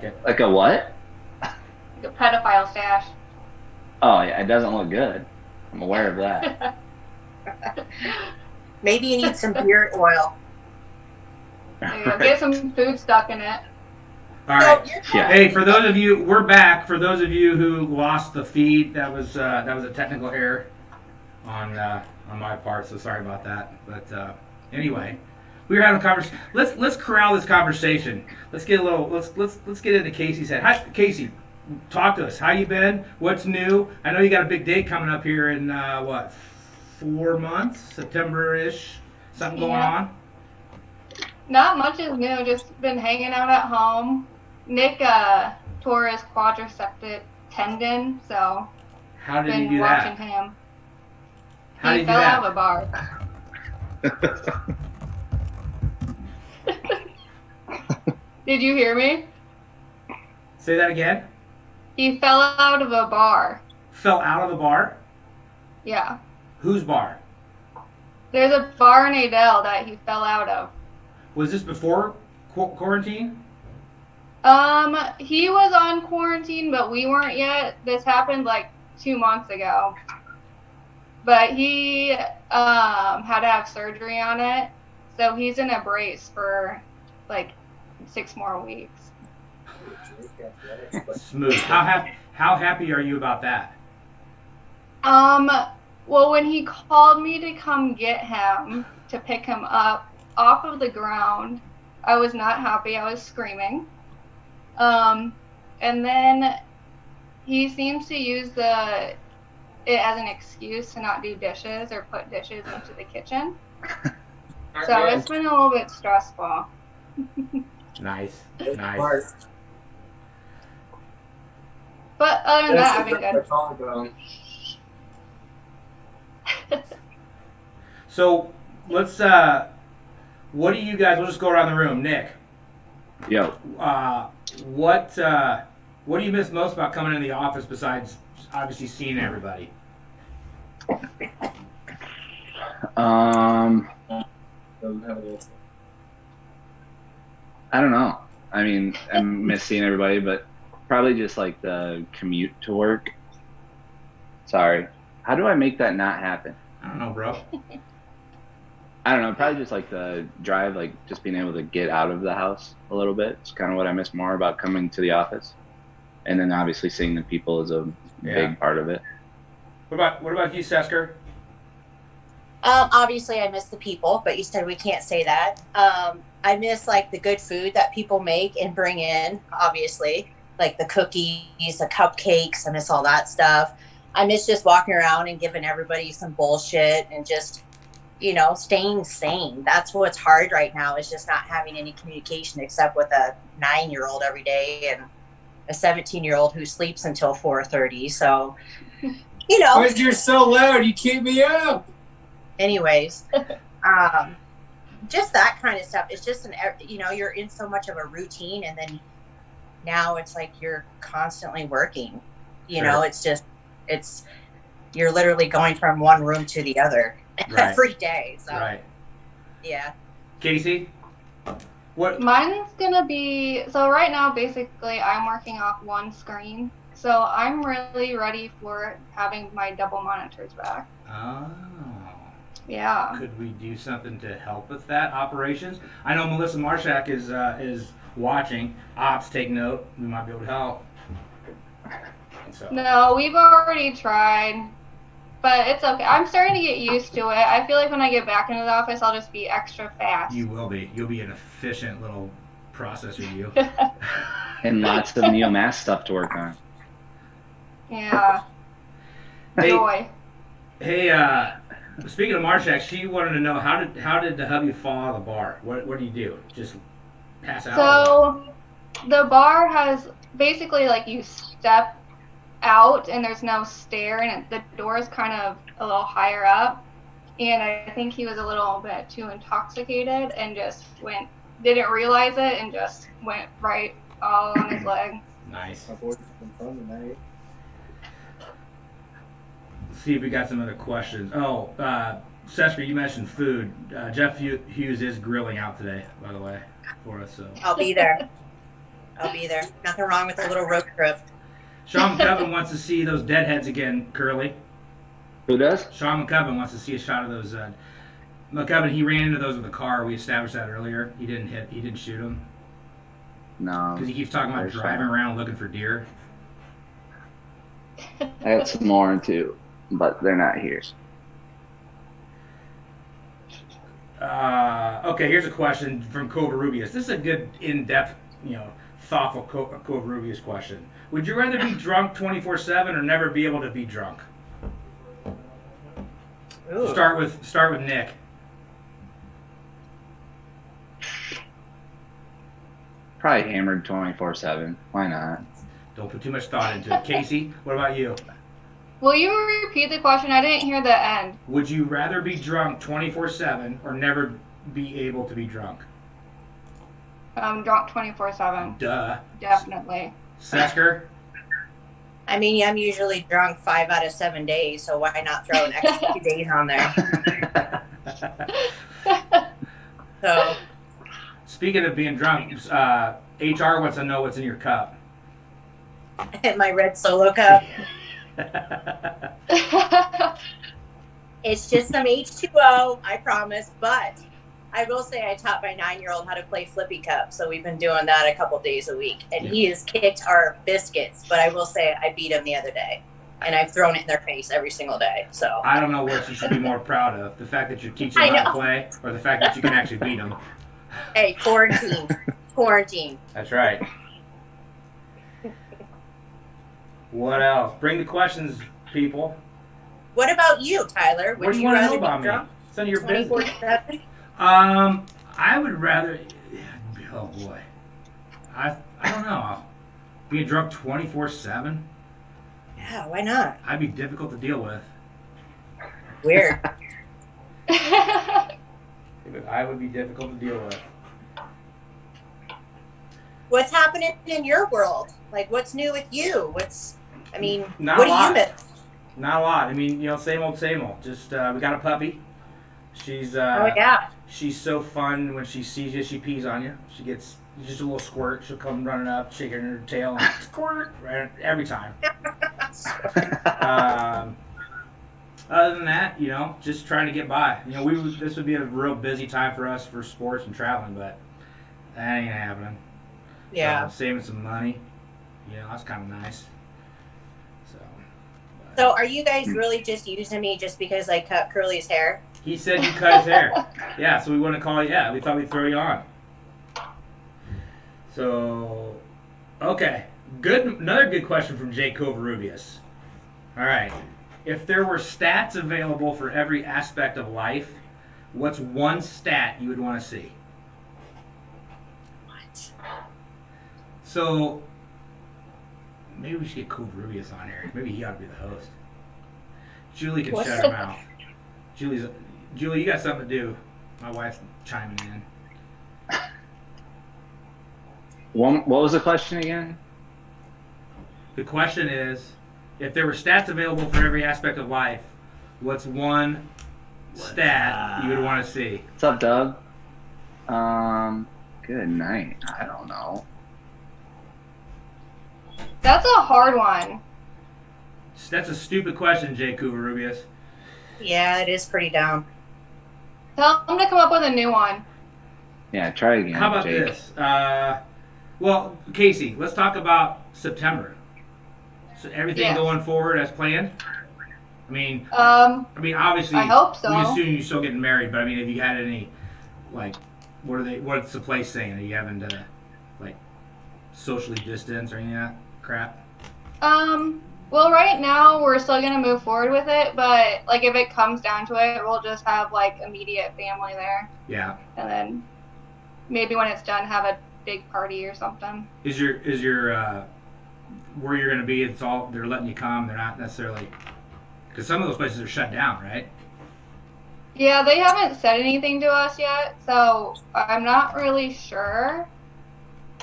second. Like a what? The pedophile stash. Oh, yeah, it doesn't look good. I'm aware of that. Maybe you need some beard oil. There you go. Get some food stuck in it. All right. Yeah. Hey, for those of you, we're back. For those of you who lost the feed, that was a technical error on my part. So sorry about that. But anyway, we were having a conversation. Let's corral this conversation. Let's get a little. Let's get into Casey's head. Hi, Casey. Talk to us. How you been? What's new? I know you got a big date coming up here in 4 months, September-ish. Something going on? Not much is new. Just been hanging out at home. Nic tore his quadriceps tendon, so How did been you do watching that? him. How did He you do fell that? out of a bar. Did you hear me? Say that again. He fell out of a bar. Fell out of the bar? Yeah. Whose bar? There's a bar in Adele that he fell out of. Was this before quarantine? He was on quarantine, but we weren't yet. This happened like 2 months ago. But he had to have surgery on it, so he's in a brace for like 6 more weeks. Smooth. How happy are you about that? Well, when he called me to come get him, to pick him up off of the ground, I was not happy. I was screaming. And then he seems to use it as an excuse to not do dishes or put dishes into the kitchen. So it's been a little bit stressful. Nice. But other than that, I've been good. So let's. What do you guys? We'll just go around the room. Nic. Yo. What do you miss most about coming in the office besides obviously seeing everybody? I don't know. I mean, I miss seeing everybody, but probably just like the commute to work. Sorry. How do I make that not happen? I don't know, bro. I don't know. Probably just like the drive, like just being able to get out of the house a little bit. It's kind of what I miss more about coming to the office. And then obviously seeing the people is a big part of it. What about you, Sesker? Obviously, I miss the people, but you said we can't say that. I miss like the good food that people make and bring in. Obviously, like the cookies, the cupcakes. I miss all that stuff. I miss just walking around and giving everybody some bullshit and just, staying sane. That's what's hard right now, is just not having any communication except with a 9-year-old every day and a 17-year-old who sleeps until 4:30. So, Because you're so loud, you keep me up. Anyways, just that kind of stuff. It's just you're in so much of a routine, and then now it's like you're constantly working. You're literally going from one room to the other every day. So, yeah. Casey, what? Mine's gonna be, so right now basically I'm working off one screen, so I'm really ready for having my double monitors back. Oh. Yeah. Could we do something to help with that operations? I know Melissa Marshak is watching. Ops, take note. We might be able to help. So. No, we've already tried, but it's okay. I'm starting to get used to it. I feel like when I get back into the office, I'll just be extra fast. You will be. You'll be an efficient little processor, you. And lots of neo-mass stuff to work on. Yeah. Joy. Hey, speaking of Marshak, she wanted to know how did the hubby fall out of the bar? What do you do? Just pass out? So the bar has basically like you step out and there's no stair, and the door is kind of a little higher up, and I think he was a little bit too intoxicated and just didn't realize it and just went right all on his leg. Nice. My boys have been fun tonight. Let's see if we got some other questions. Oh, Sesker, you mentioned food. Jeff Hughes is grilling out today, by the way, for us. So I'll be there. I'll be there. Nothing wrong with a little road trip. Sean McCubbin wants to see those deadheads again, Curly. Who does? Sean McCubbin wants to see a shot of those. McCubbin, he ran into those with a car. We established that earlier. He didn't shoot them. No. Because he keeps talking about driving around looking for deer. I got some more too, but they're not here. Okay, here's a question from Covarrubius. This is a good, in-depth, thoughtful Covarrubius question. Would you rather be drunk 24/7 or never be able to be drunk? Ooh. Start with Nick. Probably hammered 24/7. Why not? Don't put too much thought into it. Casey, what about you? Will you repeat the question? I didn't hear the end. Would you rather be drunk 24/7 or never be able to be drunk? I'm drunk 24/7. Duh. Definitely. Sesker? I mean, I'm usually drunk 5 out of 7 days, so why not throw an extra 2 days on there? So, Speaking of being drunk, HR wants to know what's in your cup. my red Solo cup. It's just some H2O, I promise. But I will say I taught my 9-year-old how to play flippy cup, so we've been doing that a couple days a week. And he has kicked our biscuits, but I will say I beat him the other day, and I've thrown it in their face every single day. So I don't know what you should be more proud of, the fact that you're teaching them how to play or the fact that you can actually beat them. hey, quarantine. That's right. What else? Bring the questions, people. What about you, Tyler? What do you want to know about me? It's none of your business. 24/7? I would rather. Oh boy, I don't know. Being drunk 24/7. Yeah, why not? I'd be difficult to deal with. Weird. I would be difficult to deal with. What's happening in your world? Like, what's new with you? Not what a do lot. you miss? Not a lot. I mean, same old, same old. Just we got a puppy. She's Oh yeah. she's so fun when she sees you. She pees on you. She gets just a little squirt. She'll come running up, shaking her tail, and squirt right every time. Other than that, just trying to get by. This would be a real busy time for us for sports and traveling, but that ain't happening. Yeah. Saving some money. That's kind of nice. So are you guys really just using me just because I cut Curly's hair? He said you cut his hair. Yeah, so we want to call you. Yeah, we thought we'd throw you on. So, okay. Another good question from Jake Covarrubius. All right. If there were stats available for every aspect of life, what's one stat you would want to see? What? So, maybe we should get Covarrubius on here. Maybe he ought to be the host. Julie can shut him out. Julie, you got something to do. My wife's chiming in. What was the question again? The question is, if there were stats available for every aspect of life, what's one stat you would want to see? What's up, Doug? Good night. I don't know. That's a hard one. That's a stupid question, Jay Covarrubius. Yeah, it is pretty dumb. Tell them to come up with a new one. Yeah, try again. How about Jake. this? Well, Casey, let's talk about September. So everything Yes. going forward as planned? I mean, obviously, I hope so. we assume you're still getting married, but I mean, have you had any, what's the place saying? Are you having to, socially distance or any of that crap? Well, right now we're still gonna move forward with it, but if it comes down to it, we'll just have immediate family there, Yeah. and then maybe when it's done, have a big party or something. Is your where you're gonna be? They're letting you come. They're not necessarily, because some of those places are shut down, right? Yeah, they haven't said anything to us yet, so I'm not really sure.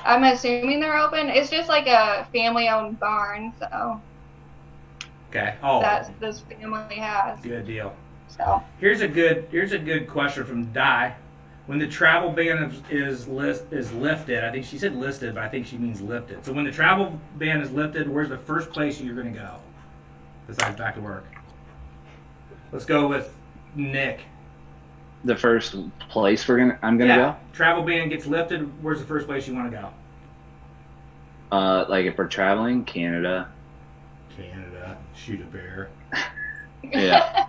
I'm assuming they're open. It's just a family-owned barn, so Okay. Oh, that this family has. good deal. So Here's a good question from Di. When the travel ban is lifted, I think she said listed, but I think she means lifted. So when the travel ban is lifted, where's the first place you're going to go besides back to work? Let's go with Nick. The first place I'm gonna go. Travel ban gets lifted. Where's the first place you want to go? Like if we're traveling, Canada. Canada. Shoot a bear. Yeah.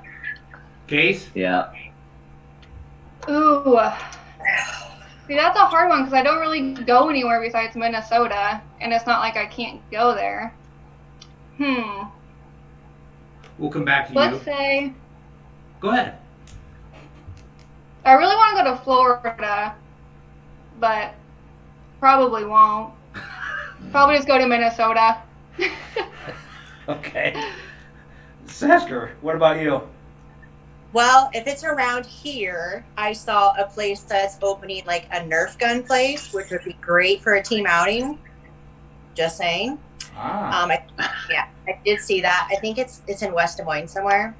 Case? Yeah. Ooh. See, that's a hard one because I don't really go anywhere besides Minnesota, and it's not like I can't go there. We'll come back to you. Let's say Go ahead. I really want to go to Florida, but probably won't. Probably just go to Minnesota. Okay. Sesker, what about you? Well, if it's around here, I saw a place that's opening like a Nerf gun place, which would be great for a team outing. Just saying. I did see that. I think it's in West Des Moines somewhere,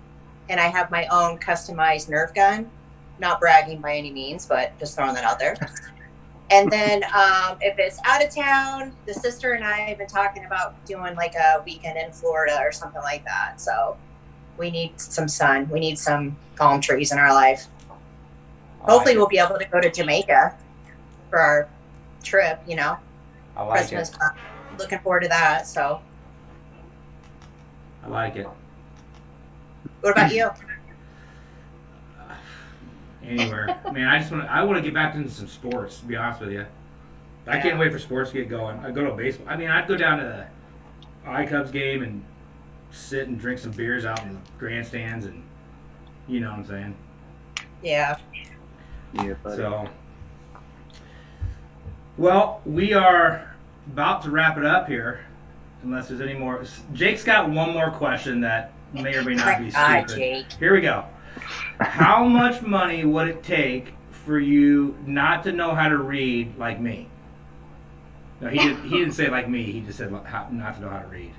and I have my own customized Nerf gun. Not bragging by any means, but just throwing that out there. And then if it's out of town, the sister and I have been talking about doing like a weekend in Florida or something like that. So we need some sun. We need some palm trees in our life. Hopefully we'll be able to go to Jamaica for our trip, you know. I like Christmas. it. Looking forward to that. So I like it. what about you? Anywhere. Man, I want to get back into some sports, to be honest with you. I can't wait for sports to get going. I'd go to a baseball. I mean, I'd go down to the I-Cubs game and sit and drink some beers out in the grandstands, and you know what I'm saying. Yeah. Yeah, buddy. So, well, we are about to wrap it up here, unless there's any more. Jake's got one more question that may or may not be stupid. Jake. Here we go. How much money would it take for you not to know how to read like me? No, he didn't say like me. He just said not to know how to read.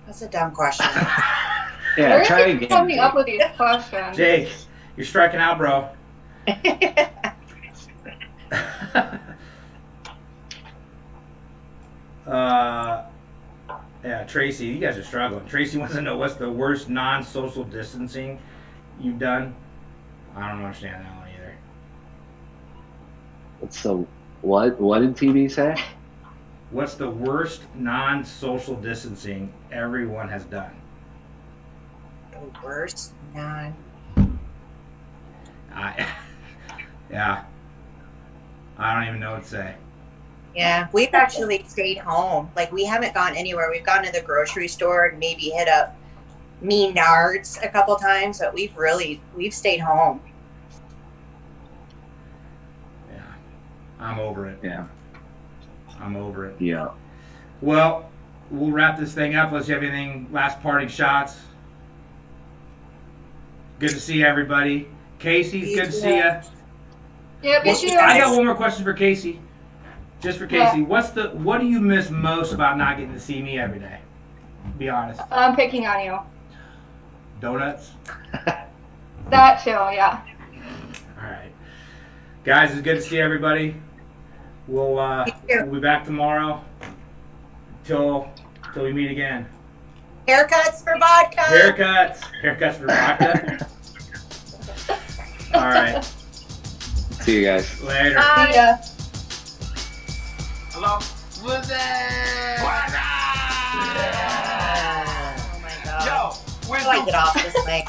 That's a dumb question. Yeah, Where try are you again. coming Jake. up with these questions? Jake, you're striking out, bro. Yeah, Tracy, you guys are struggling. Tracy wants to know what's the worst non-social distancing you've done. I don't understand that one either. What's the what? What did TV say? What's the worst non-social distancing everyone has done? The worst non. Yeah. I don't even know what to say. Yeah, we've actually stayed home. Like, we haven't gone anywhere. We've gone to the grocery store and maybe hit up Menards a couple times, but we've stayed home. Yeah. I'm over it. Yeah. I'm over it. Yeah. Well, we'll wrap this thing up unless you have anything, last parting shots. Good to see everybody. Casey, good to see you. Yep, Well, it's you. I got one more question for Casey. Just for Casey, what do you miss most about not getting to see me every day? Be honest. I'm picking on you. Donuts? That too, yeah. All right. Guys, it's good to see everybody. We'll be back tomorrow till we meet again. Haircuts for vodka. Haircuts for vodka. All right. See you guys. Later. Bye. See ya. Hello? What's that? Oh my god. Yo, where's How do I get off this thing?